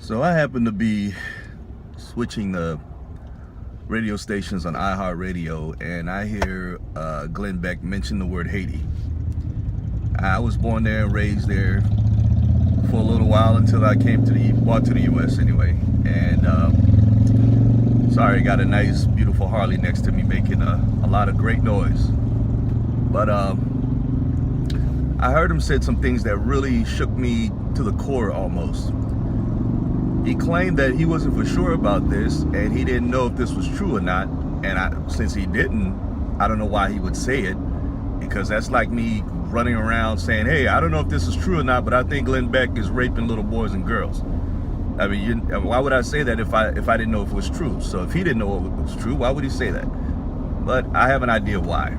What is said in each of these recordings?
So I happen to be switching the radio stations on iHeartRadio, and I hear Glenn Beck mention the word Haiti. I was born there and raised there for a little while until I bought to the U.S. anyway. And sorry, I got a nice, beautiful Harley next to me making a lot of great noise. But I heard him said some things that really shook me to the core almost. He claimed that he wasn't for sure about this and he didn't know if this was true or not. And since he didn't, I don't know why he would say it, because that's like me running around saying, hey, I don't know if this is true or not, but I think Glenn Beck is raping little boys and girls. I mean, why would I say that if I didn't know if it was true? So if he didn't know it was true, why would he say that? But I have an idea why.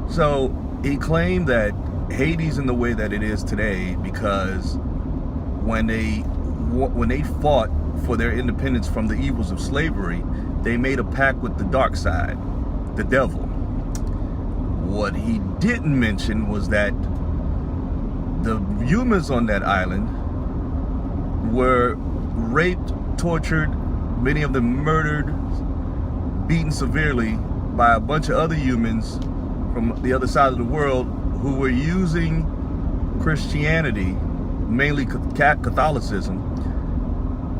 So he claimed that Haiti's in the way that it is today because when they fought for their independence from the evils of slavery, they made a pact with the dark side, the devil. What he didn't mention was that the humans on that island were raped, tortured, many of them murdered, beaten severely by a bunch of other humans from the other side of the world who were using Christianity, mainly Catholicism,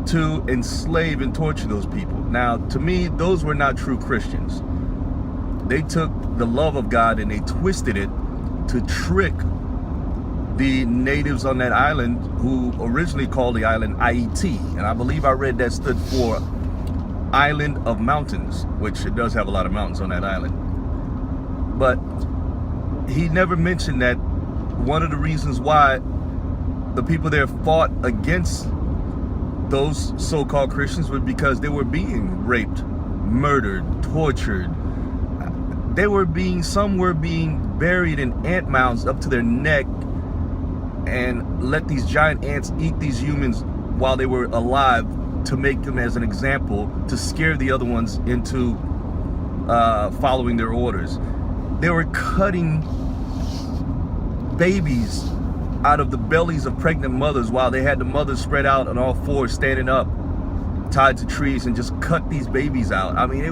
to enslave and torture those people. Now, to me, those were not true Christians. They took the love of God and they twisted it to trick the natives on that island, who originally called the island Haiti. And I believe I read that stood for Island of Mountains, which it does have a lot of mountains on that island. But he never mentioned that one of the reasons why the people there fought against those so-called Christians was because they were being raped, murdered, tortured. Some were being buried in ant mounds up to their neck and let these giant ants eat these humans while they were alive to make them as an example, to scare the other ones into following their orders. They were cutting babies out of the bellies of pregnant mothers while they had the mothers spread out on all fours, standing up, tied to trees, and just cut these babies out. I mean,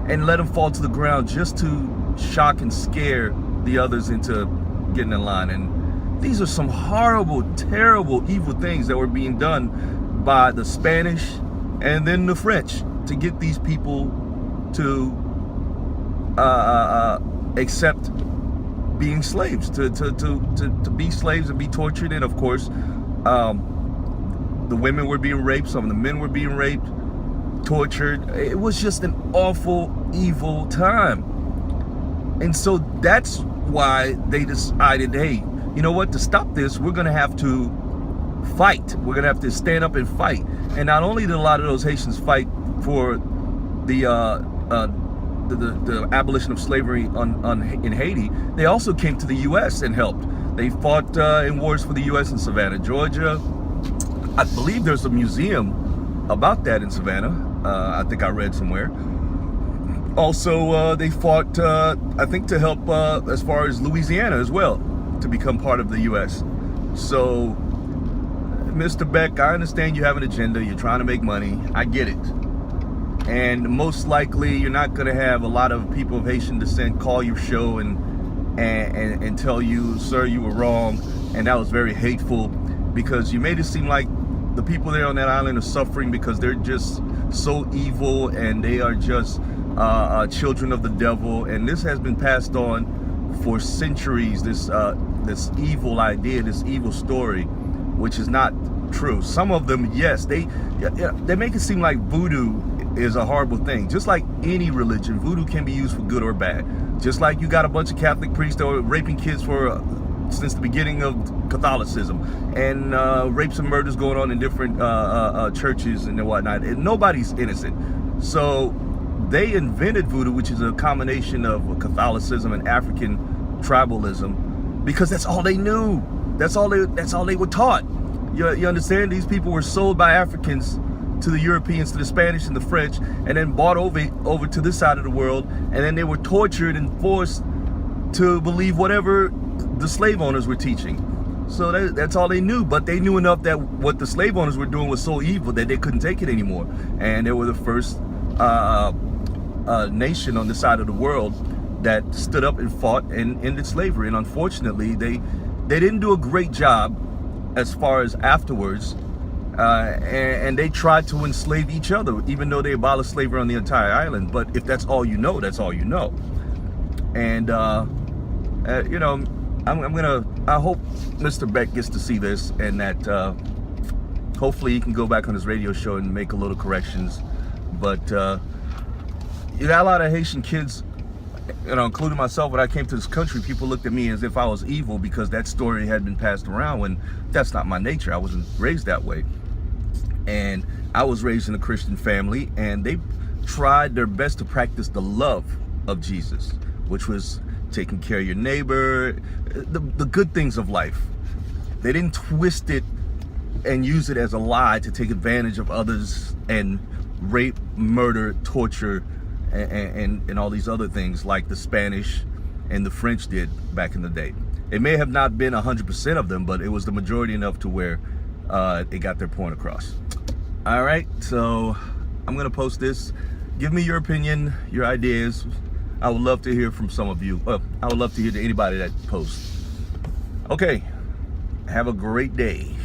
and let them fall to the ground just to shock and scare the others into getting in line. And these are some horrible, terrible, evil things that were being done by the Spanish and then the French to get these people to accept being slaves, to be slaves and be tortured. And of course, the women were being raped, some of the men were being raped, tortured. It was just an awful, evil time. And so that's why they decided, hey, you know what, to stop this, we're gonna have to fight. We're gonna have to stand up and fight. And not only did a lot of those Haitians fight for the abolition of slavery in Haiti, they also came to the U.S. and helped. They fought in wars for the U.S. in Savannah, Georgia. I believe there's a museum about that in Savannah. I think I read somewhere. Also, they fought, I think, to help as far as Louisiana as well, to become part of the U.S. So, Mr. Beck, I understand you have an agenda. You're trying to make money. I get it. And most likely, you're not going to have a lot of people of Haitian descent call your show and tell you, sir, you were wrong, and that was very hateful, because you made it seem like the people there on that island are suffering because they're just so evil and they are just children of the devil. And this has been passed on for centuries, this evil idea, this evil story, which is not true. Some of them, yes, they make it seem like voodoo is a horrible thing. Just like any religion, voodoo can be used for good or bad. Just like you got a bunch of Catholic priests that were raping kids since the beginning of Catholicism, and rapes and murders going on in different churches and whatnot, and nobody's innocent. So they invented voodoo, which is a combination of Catholicism and African tribalism, because that's all they knew. That's all they were taught. You understand? These people were sold by Africans to the Europeans, to the Spanish and the French, and then brought over to this side of the world, and then they were tortured and forced to believe whatever the slave owners were teaching. So that's all they knew. But they knew enough that what the slave owners were doing was so evil that they couldn't take it anymore. And they were the first nation on this side of the world that stood up and fought and ended slavery. And unfortunately, they didn't do a great job as far as afterwards. And they tried to enslave each other, even though they abolished slavery on the entire island. But if that's all you know, that's all you know. And you know, I hope Mr. Beck gets to see this, and that hopefully he can go back on his radio show and make a little corrections. But you got a lot of Haitian kids, you know, including myself. When I came to this country, people looked at me as if I was evil because that story had been passed around, when that's not my nature. I wasn't raised that way. And I was raised in a Christian family, and they tried their best to practice the love of Jesus, which was taking care of your neighbor, the good things of life. They didn't twist it and use it as a lie to take advantage of others and rape, murder, torture, and all these other things like the Spanish and the French did back in the day. It may have not been 100% of them, but it was the majority enough to where it got their point across. All right, so I'm gonna post this. Give me your opinion, your ideas. I would love to hear from some of you. I would love to hear to anybody that posts. Okay, have a great day.